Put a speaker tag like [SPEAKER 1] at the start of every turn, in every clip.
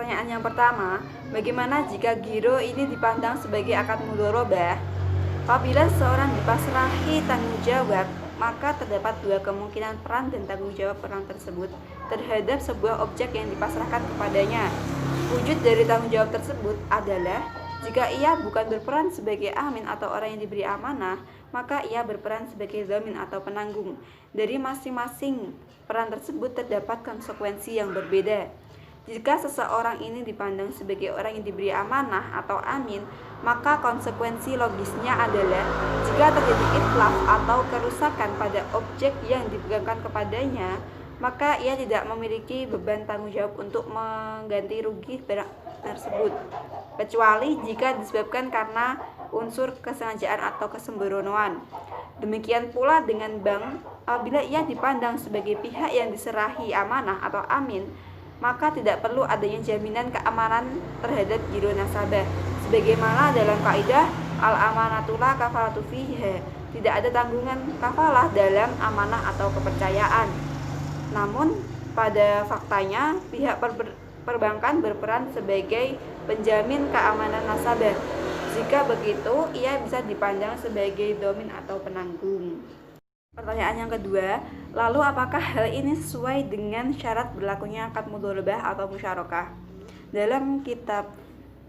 [SPEAKER 1] Pertanyaan yang pertama, bagaimana jika giro ini dipandang sebagai akad mudharabah? Apabila seseorang dipasrahi tanggung jawab, maka terdapat dua kemungkinan peran dan tanggung jawab orang tersebut terhadap sebuah objek yang dipasrahkan kepadanya. Wujud dari tanggung jawab tersebut adalah jika ia bukan berperan sebagai amin atau orang yang diberi amanah, maka ia berperan sebagai dhamin atau penanggung. Dari masing-masing peran tersebut terdapat konsekuensi yang berbeda. Jika seseorang ini dipandang sebagai orang yang diberi amanah atau amin, maka konsekuensi logisnya adalah jika terjadi itlaf atau kerusakan pada objek yang dipegangkan kepadanya, maka ia tidak memiliki beban tanggung jawab untuk mengganti rugi barang tersebut, kecuali jika disebabkan karena unsur kesengajaan atau kesembronoan. Demikian pula dengan bank, apabila ia dipandang sebagai pihak yang diserahi amanah atau amin, maka tidak perlu adanya jaminan keamanan terhadap giro nasabah. Sebagaimana dalam kaidah al-amanatullah kafalatu fiha, tidak ada tanggungan kafalah dalam amanah atau kepercayaan. Namun pada faktanya pihak perbankan berperan sebagai penjamin keamanan nasabah. Jika begitu, ia bisa dipandang sebagai dhamin atau penanggung. Pertanyaan yang kedua, lalu apakah hal ini sesuai dengan syarat berlakunya akad mudharabah atau musyarakah? Dalam kitab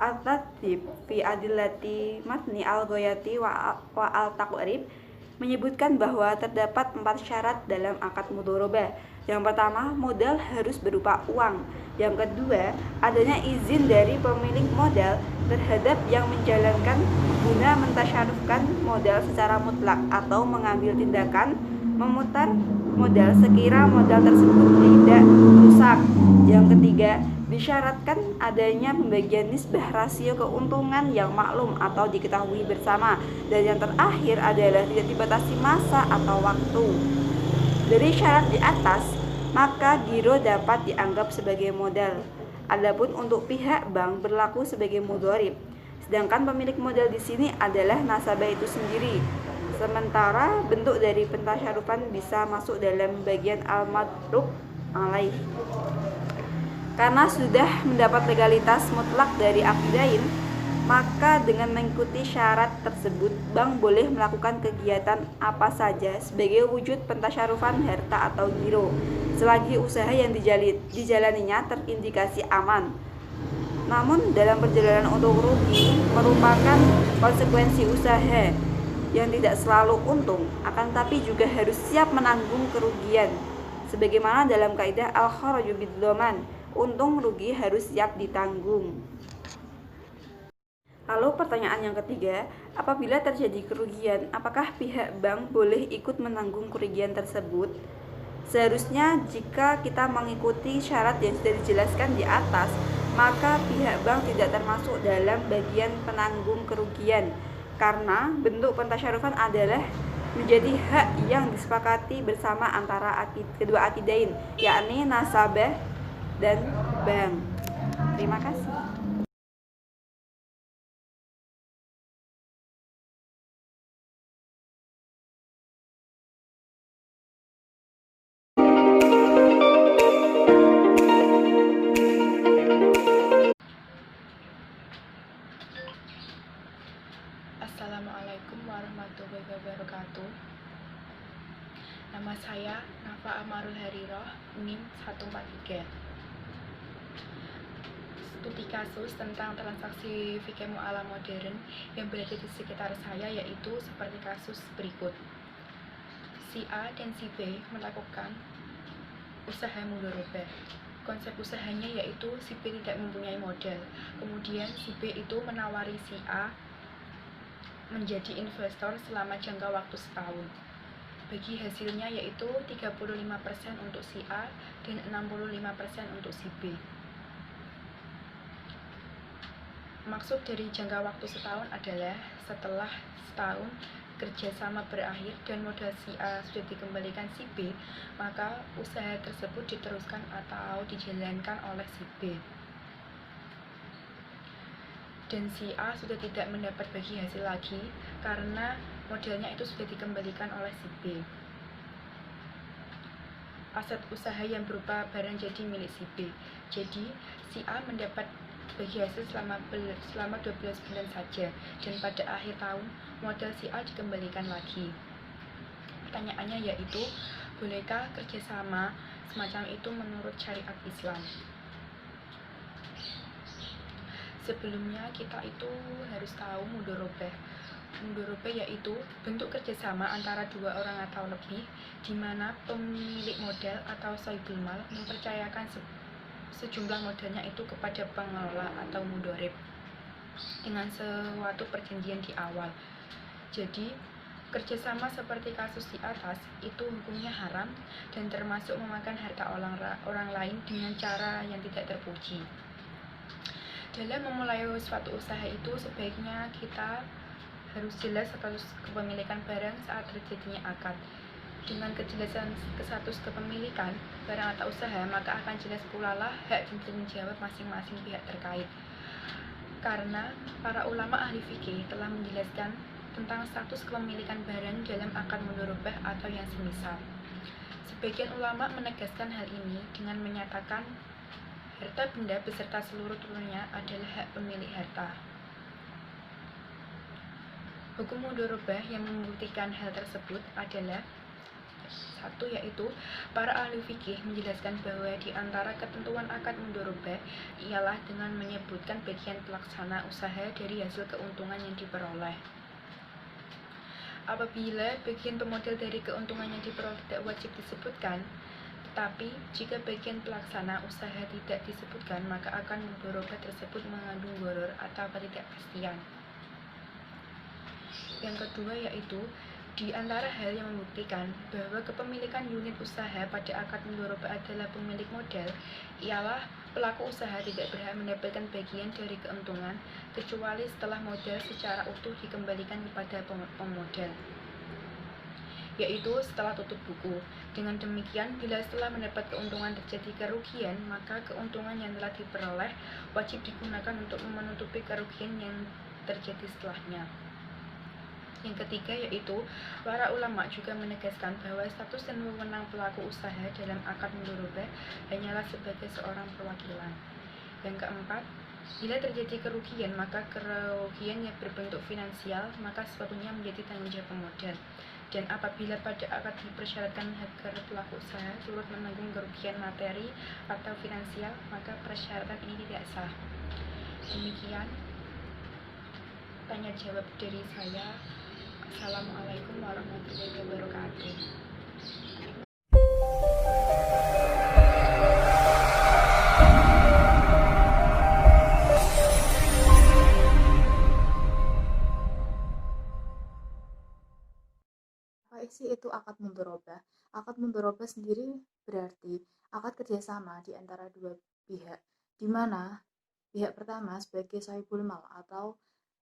[SPEAKER 1] At-Tatbib fi Adillati Matni Al-Ghayati wa Al-Taqrib menyebutkan bahwa terdapat 4 syarat dalam akad mudharabah. Yang pertama, modal harus berupa uang. Yang kedua, adanya izin dari pemilik modal terhadap yang menjalankan guna mentasyarufkan modal secara mutlak atau mengambil tindakan memutar modal sekira modal tersebut tidak rusak. Yang ketiga, disyaratkan adanya pembagian nisbah rasio keuntungan yang maklum atau diketahui bersama. Dan yang terakhir adalah tidak dibatasi masa atau waktu. Dari syarat di atas, maka giro dapat dianggap sebagai modal. Adapun untuk pihak bank berlaku sebagai mudharib. Sedangkan pemilik modal di sini adalah nasabah itu sendiri. Sementara bentuk dari pentasyarufan bisa masuk dalam bagian al-madrub alaih. Karena sudah mendapat legalitas mutlak dari akidain, maka dengan mengikuti syarat tersebut, bank boleh melakukan kegiatan apa saja sebagai wujud pentasyarufan harta atau giro, selagi usaha yang dijalaninya terindikasi aman. Namun dalam perjalanan untuk rugi merupakan konsekuensi usaha yang tidak selalu untung, akan tapi juga harus siap menanggung kerugian. Sebagaimana dalam kaidah al-kharaju bid-dhaman, untung rugi harus siap ditanggung. Lalu pertanyaan yang ketiga, apabila terjadi kerugian, apakah pihak bank boleh ikut menanggung kerugian tersebut? Seharusnya jika kita mengikuti syarat yang sudah dijelaskan di atas, maka pihak bank tidak termasuk dalam bagian penanggung kerugian, karena bentuk pentasyarufan adalah menjadi hak yang disepakati bersama antara kedua akidain, yakni nasabah dan bank. Terima kasih.
[SPEAKER 2] Assalamualaikum warahmatullahi wabarakatuh. Nama saya Nafa Amarul Hariroh, NIM 143. Studi kasus tentang transaksi fikih muamalah modern yang berada di sekitar saya yaitu seperti kasus berikut. Si A dan si B melakukan usaha mudharabah. Konsep usahanya yaitu si B tidak mempunyai modal. Kemudian si B itu menawari si A menjadi investor selama jangka waktu setahun. Bagi hasilnya yaitu 35% untuk si A dan 65% untuk si B. Maksud dari jangka waktu setahun adalah setelah setahun kerjasama berakhir dan modal si A sudah dikembalikan si B, maka usaha tersebut diteruskan atau dijalankan oleh si B. Dan si A sudah tidak mendapat bagi hasil lagi karena modalnya itu sudah dikembalikan oleh si B. aset usaha yang berupa barang jadi milik si B. Jadi, si A mendapat bagi hasil selama 12 bulan saja, dan pada akhir tahun modal si A dikembalikan lagi. Pertanyaannya yaitu, bolehkah kerjasama semacam itu menurut syariat Islam? Sebelumnya kita itu harus tahu mudharabah. Mudharabah yaitu bentuk kerjasama antara dua orang atau lebih, di mana pemilik modal atau sahibul mal mempercayakan sejumlah modalnya itu kepada pengelola atau mudharib dengan suatu perjanjian di awal. Jadi, kerjasama seperti kasus di atas itu hukumnya haram dan termasuk memakan harta orang lain dengan cara yang tidak terpuji. Dalam memulai suatu usaha itu sebaiknya kita harus jelas status kepemilikan barang saat terjadinya akad. Dengan kejelasan status kepemilikan barang atau usaha, maka akan jelas pula lah hak dan tanggung jawab masing-masing pihak terkait. Karena para ulama ahli fikih telah menjelaskan tentang status kepemilikan barang dalam akad mudharabah atau yang semisal. Sebagian ulama menegaskan hal ini dengan menyatakan harta benda beserta seluruh turunnya adalah hak pemilik harta. Hukum mudharabah yang membuktikan hal tersebut adalah satu, yaitu para ahli fikih menjelaskan bahwa di antara ketentuan akad mudharabah ialah dengan menyebutkan bagian pelaksana usaha dari hasil keuntungan yang diperoleh. Apabila bagian pemodal dari keuntungan yang diperoleh tidak wajib disebutkan, tetapi jika bagian pelaksana usaha tidak disebutkan, maka akan mudharabah tersebut mengandung gharar atau ketidakpastian. Yang kedua yaitu, di antara hal yang membuktikan bahwa kepemilikan unit usaha pada akad mudharabah adalah pemilik modal, ialah pelaku usaha tidak berhak mendapatkan bagian dari keuntungan kecuali setelah modal secara utuh dikembalikan kepada pemodal, yaitu setelah tutup buku. Dengan demikian, bila setelah mendapat keuntungan terjadi kerugian, maka keuntungan yang telah diperoleh wajib digunakan untuk menutupi kerugian yang terjadi setelahnya. Yang ketiga yaitu, para ulama juga menegaskan bahwa status dan wewenang pelaku usaha dalam akad mudharabah hanyalah sebagai seorang perwakilan. Yang keempat, bila terjadi kerugian, maka kerugian yang berbentuk finansial, maka sepenuhnya menjadi tanggung jawab pemodal. Dan apabila pada akad dipersyaratkan agar pelaku usaha turut menanggung kerugian materi atau finansial, maka persyaratan ini tidak sah. Demikian tanya jawab dari saya. Assalamualaikum warahmatullahi wabarakatuh.
[SPEAKER 3] Apa sih itu akad mudharabah? Akad mudharabah sendiri berarti akad kerjasama di antara dua pihak, di mana pihak pertama sebagai sahibul mal atau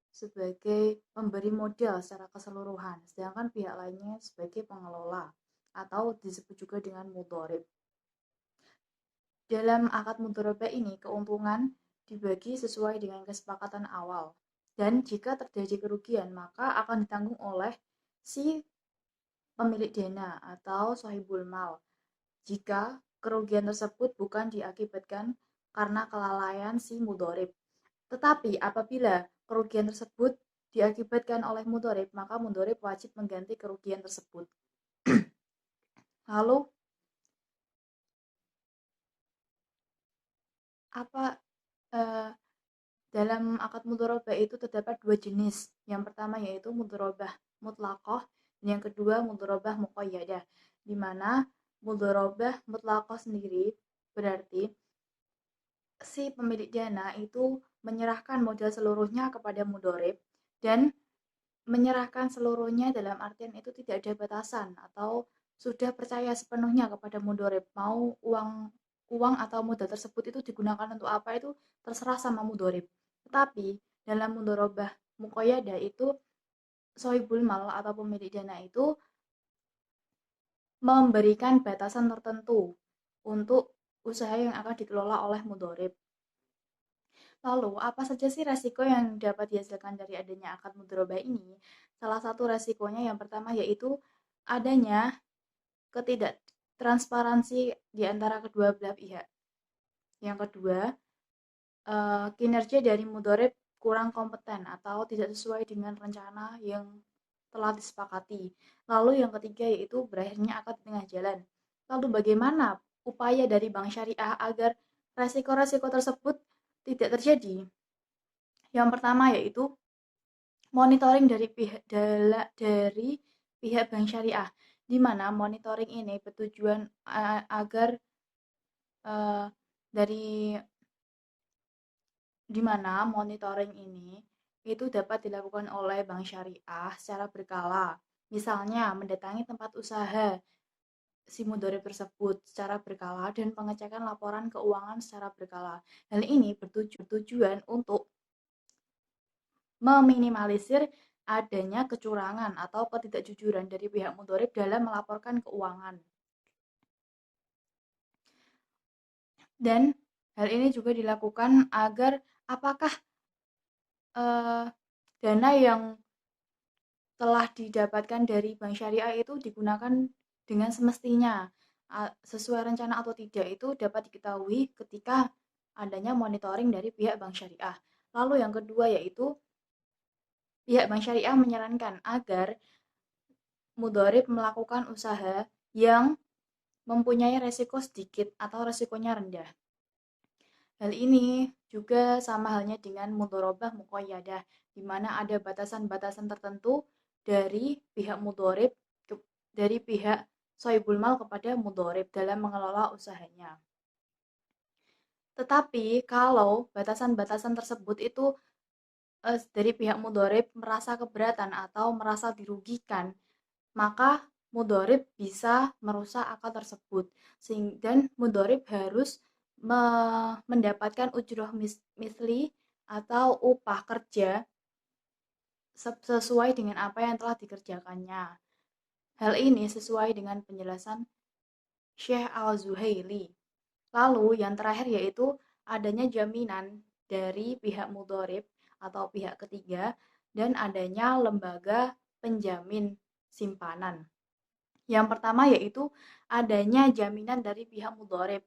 [SPEAKER 3] sebagai pemberi modal secara keseluruhan, sedangkan pihak lainnya sebagai pengelola atau disebut juga dengan mudharib. Dalam akad mudharabah ini, keuntungan dibagi sesuai dengan kesepakatan awal, dan jika terjadi kerugian, maka akan ditanggung oleh si pemilik dana atau sahibul mal jika kerugian tersebut bukan diakibatkan karena kelalaian si mudharib. Tetapi apabila kerugian tersebut diakibatkan oleh mudharib, maka mudharib wajib mengganti kerugian tersebut. Lalu apa dalam akad mudharabah itu terdapat dua jenis. Yang pertama yaitu mudharabah mutlaqah dan yang kedua mudharabah muqayyadah. Di mana mudharabah mutlaqah sendiri berarti si pemilik dana itu menyerahkan modal seluruhnya kepada mudharib, dan menyerahkan seluruhnya dalam artian itu tidak ada batasan atau sudah percaya sepenuhnya kepada mudharib. Mau uang atau modal tersebut itu digunakan untuk apa itu terserah sama mudharib. Tetapi dalam mudharabah muqayyadah itu sahibul mal atau pemilik dana itu memberikan batasan tertentu untuk usaha yang akan dikelola oleh mudharib. Lalu, apa saja sih resiko yang dapat dihasilkan dari adanya akad mudharabah ini? Salah satu resikonya yang pertama yaitu adanya transparansi di antara kedua belah pihak. Yang kedua, kinerja dari mudhorib kurang kompeten atau tidak sesuai dengan rencana yang telah disepakati. Lalu yang ketiga yaitu berakhirnya akad di tengah jalan. Lalu bagaimana upaya dari Bank Syariah agar resiko-resiko tersebut tidak terjadi? Yang pertama yaitu monitoring dari pihak Bank Syariah, di mana monitoring ini bertujuan agar dari di mana monitoring ini itu dapat dilakukan oleh Bank Syariah secara berkala. Misalnya, mendatangi tempat usaha si mudhorib tersebut secara berkala dan pengecekan laporan keuangan secara berkala. Hal ini bertujuan untuk meminimalisir adanya kecurangan atau ketidakjujuran dari pihak mudhorib dalam melaporkan keuangan. Dan hal ini juga dilakukan agar apakah dana yang telah didapatkan dari Bank Syariah itu digunakan dengan semestinya, sesuai rencana atau tidak itu dapat diketahui ketika adanya monitoring dari pihak Bank Syariah. Lalu yang kedua yaitu pihak Bank Syariah menyarankan agar mudhorib melakukan usaha yang mempunyai resiko sedikit atau resikonya rendah. Hal ini juga sama halnya dengan mudhorobah muqayyadah, di mana ada batasan-batasan tertentu dari pihak mudhorib, dari pihak sohibul mal kepada mudhorib dalam mengelola usahanya. Tetapi kalau batasan-batasan tersebut itu dari pihak mudhorib merasa keberatan atau merasa dirugikan, maka mudhorib bisa merusak akad tersebut. Dan mudhorib harus mendapatkan ujroh misli atau upah kerja sesuai dengan apa yang telah dikerjakannya. Hal ini sesuai dengan penjelasan Syekh Al-Zuhaili. Lalu yang terakhir yaitu adanya jaminan dari pihak mudhorib atau pihak ketiga dan adanya lembaga penjamin simpanan. Yang pertama yaitu adanya jaminan dari pihak mudhorib.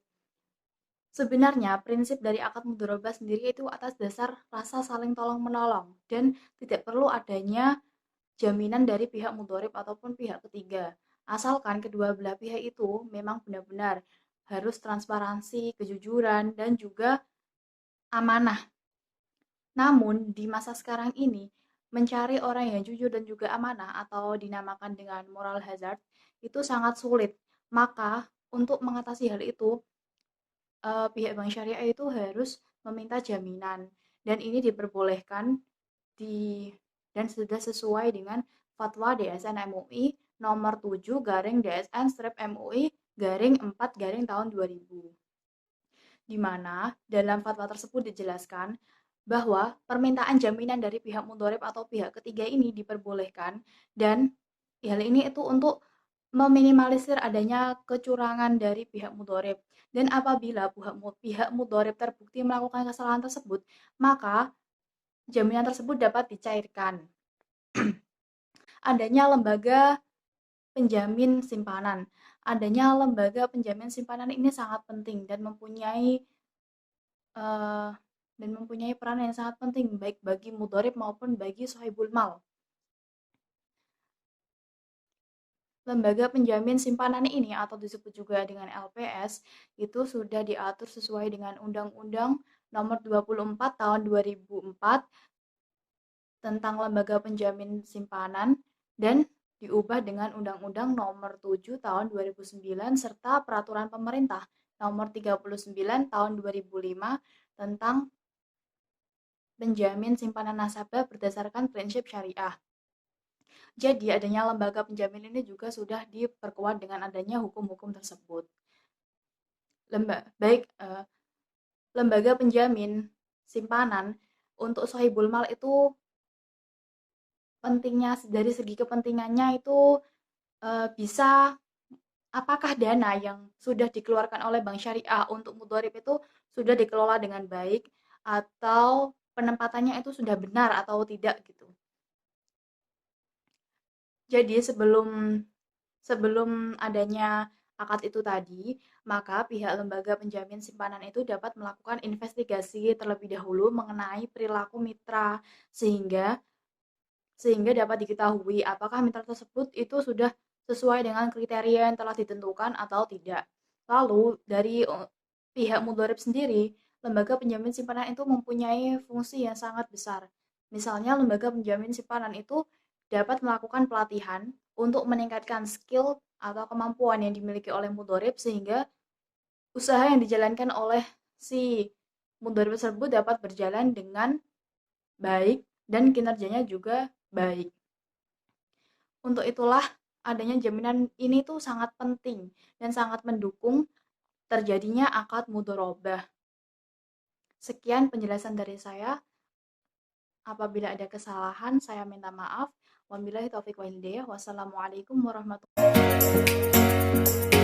[SPEAKER 3] Sebenarnya prinsip dari akad mudharabah sendiri itu atas dasar rasa saling tolong-menolong dan tidak perlu adanya jaminan dari pihak mudharib ataupun pihak ketiga. Asalkan kedua belah pihak itu memang benar-benar harus transparansi, kejujuran, dan juga amanah. Namun di masa sekarang ini, mencari orang yang jujur dan juga amanah atau dinamakan dengan moral hazard itu sangat sulit. Maka untuk mengatasi hal itu, pihak Bank Syariah itu harus meminta jaminan dan ini diperbolehkan dan sudah sesuai dengan fatwa DSN MUI nomor 7 garing DSN strip MUI garing 4 garing tahun 2000. Di mana dalam fatwa tersebut dijelaskan bahwa permintaan jaminan dari pihak mudharib atau pihak ketiga ini diperbolehkan dan hal ini itu untuk meminimalisir adanya kecurangan dari pihak mudharib. Dan apabila pihak mudharib terbukti melakukan kesalahan tersebut, maka jaminan tersebut dapat dicairkan. Adanya lembaga penjamin simpanan. Adanya lembaga penjamin simpanan ini sangat penting dan mempunyai peran yang sangat penting baik bagi mudharib maupun bagi sohibul mal. Lembaga penjamin simpanan ini atau disebut juga dengan LPS itu sudah diatur sesuai dengan Undang-Undang Nomor 24 Tahun 2004 tentang lembaga penjamin simpanan dan diubah dengan Undang-Undang Nomor 7 Tahun 2009 serta Peraturan Pemerintah Nomor 39 Tahun 2005 tentang penjamin simpanan nasabah berdasarkan prinsip syariah. Jadi adanya lembaga penjamin ini juga sudah diperkuat dengan adanya hukum-hukum tersebut. Lembaga penjamin simpanan untuk sohibul mal itu pentingnya dari segi kepentingannya itu bisa apakah dana yang sudah dikeluarkan oleh Bank Syariah untuk mudharib itu sudah dikelola dengan baik atau penempatannya itu sudah benar atau tidak gitu. Jadi sebelum adanya akad itu tadi, maka pihak lembaga penjamin simpanan itu dapat melakukan investigasi terlebih dahulu mengenai perilaku mitra sehingga sehingga dapat diketahui apakah mitra tersebut itu sudah sesuai dengan kriteria yang telah ditentukan atau tidak. Lalu dari pihak mudharib sendiri, lembaga penjamin simpanan itu mempunyai fungsi yang sangat besar. Misalnya lembaga penjamin simpanan itu dapat melakukan pelatihan untuk meningkatkan skill atau kemampuan yang dimiliki oleh mudharib sehingga usaha yang dijalankan oleh si mudharib tersebut dapat berjalan dengan baik dan kinerjanya juga baik. Untuk itulah adanya jaminan ini tuh sangat penting dan sangat mendukung terjadinya akad mudharabah. Sekian penjelasan dari saya. Apabila ada kesalahan, saya minta maaf. Wabillahi taufiq wal hidayah. Wassalamualaikum warahmatullahi wabarakatuh.